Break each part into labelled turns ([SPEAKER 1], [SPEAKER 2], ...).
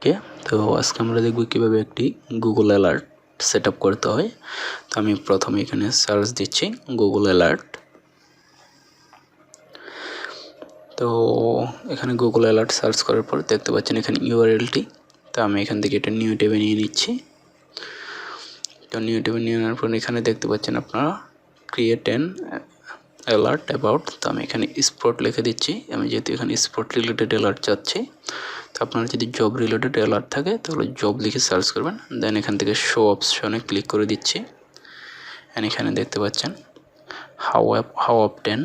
[SPEAKER 1] ওকে, তো আজকে আমরা দেখব কীভাবে একটি গুগল অ্যালার্ট সেট আপ করতে হয়। তো আমি প্রথমে এখানে সার্চ দিচ্ছি গুগল অ্যালার্ট। তো এখানে গুগল অ্যালার্ট সার্চ করার পর দেখতে পাচ্ছেন এখানে ইউআরএলটি। তো আমি এখান থেকে এটা নিউ ট্যাবে নিয়ে নিচ্ছি। তো নিউ ট্যাবে নিয়ে নেওয়ার পর এখানে দেখতে পাচ্ছেন আপনারা ক্রিয়েট অ্যান অ্যালার্ট অ্যাবাউট। তো আমি এখানে স্পোর্ট লিখে দিচ্ছি, আমি যেহেতু এখানে স্পোর্ট রিলেটেড অ্যালার্ট চাচ্ছি। তো আপনার যদি জব রিলেটেড অ্যালার্ট থাকে তাহলে জব লিখে সার্চ করবেন, দেন এখান থেকে শো অপশনে ক্লিক করে দিচ্ছি। অ্যান্ড এখানে দেখতে পাচ্ছেন হাউ অবটেন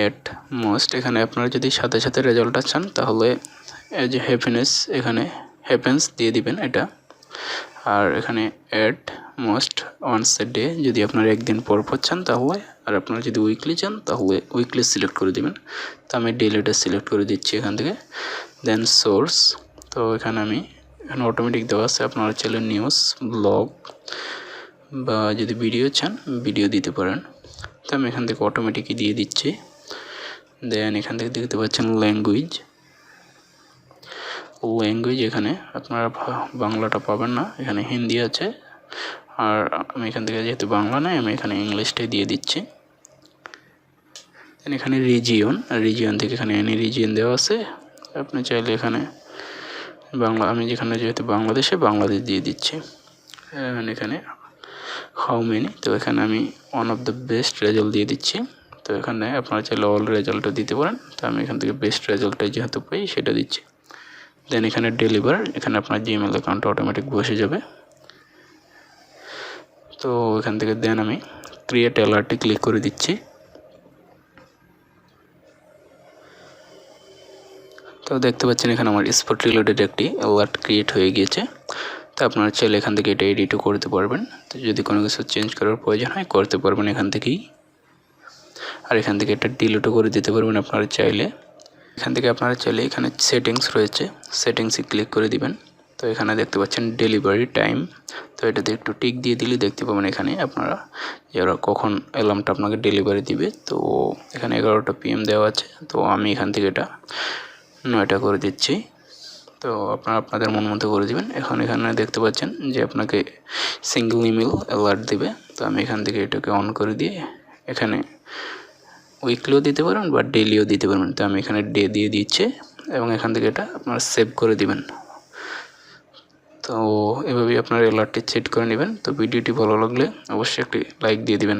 [SPEAKER 1] এট মোস্ট। এখানে আপনারা যদি সাথে সাথে রেজাল্টটা চান তাহলে এজ হ্যাপিনেস এখানে হ্যাপেন্স দিয়ে দিবেন এটা। আর এখানে এট মোস্ট ওয়ান্স এ ডে যদি আপনারা একদিন পর চান তাহলে, আর আপনারা যদি উইকলি চান তাহলে উইকলি সিলেক্ট করে দিবেন। তো আমি ডেলিটা সিলেক্ট করে দিচ্ছি এখান থেকে। দেন সোর্স, তো এখানে অটোমেটিক দেওয়া আছে, আপনারা চাইলে নিউজ, ব্লগ বা যদি ভিডিও চান ভিডিও দিতে পারেন। তো আমি এখান থেকে অটোমেটিকই দিয়ে দিচ্ছি। দেন এখান থেকে দেখতে পাচ্ছেন ল্যাঙ্গুয়েজ, এখানে আপনারা বাংলাটা পাবেন না, এখানে হিন্দি আছে। আর আমি এখান থেকে যেহেতু বাংলা নেই আমি এখানে ইংলিশটাই দিয়ে দিচ্ছি। দেন এখানে রিজিয়ন থেকে এখানে এনি রিজিয়ন দেওয়া আছে, আপনি চাইলে এখানে বাংলা, আমি যেখানে যেহেতু বাংলাদেশে বাংলাদেশ দিয়ে দিচ্ছি। এখানে হাউ মেনি, তো এখানে আমি one of the best result দিয়ে দিচ্ছি। তো এখানে আপনারা চাইলে অল রেজাল্টও দিতে পারেন, তো আমি এখান থেকে বেস্ট রেজাল্টটাই যেহেতু পাই সেটা দিচ্ছি। দেন এখানে ডেলিভার, এখানে আপনার জিমেল অ্যাকাউন্ট অটোমেটিক বসে যাবে। তো এখান থেকে দেন আমি ক্রিয়েট অ্যালার্টে ক্লিক করে দিচ্ছি। তো দেখতে পাচ্ছেন এখানে আমার স্পট রিলেটেড একটি অ্যালার্ট ক্রিয়েট হয়ে গিয়েছে। তো আপনারা চাইলে এখান থেকে এটা এডিটও করতে পারবেন, তো যদি কোনো কিছু চেঞ্জ করার প্রয়োজন হয় করতে পারবেন এখান থেকেই। আর এখান থেকে এটা ডিলিটও করে দিতে পারবেন আপনারা চাইলে। এখান থেকে আপনারা চাইলে এখানে সেটিংস রয়েছে, সেটিংসে ক্লিক করে দিবেন। তো এখানে দেখতে পাচ্ছেন ডেলিভারি টাইম, তো এটাতে একটু টিক দিয়ে দিলে দেখতে পাবেন এখানে আপনারা যারা কখন অ্যালার্মটা আপনাকে ডেলিভারি দিবে। তো এখানে 11টা PM দেওয়া আছে, তো আমি এখান থেকে এটা 9টা করে দিচ্ছি। তো আপনারা আপনাদের মন মতো করে দিবেন। এখানে দেখতে পাচ্ছেন যে আপনাকে সিঙ্গেল ইমেল অ্যালার্ট দিবে, তো আমি এখান থেকে এটাকে অন করে দিয়ে এখানে উইকলিও দিতে পারবেন বা ডেলিও দিতে পারবেন। তো আমি এখানে ডে দিয়ে দিচ্ছি এবং এখান থেকে এটা আপনারা সেভ করে দিবেন। তো এভাবেই আপনারা অ্যালার্টটি সেট করে নেবেন। তো ভিডিওটি ভালো লাগলে অবশ্যই একটি লাইক দিয়ে দিবেন।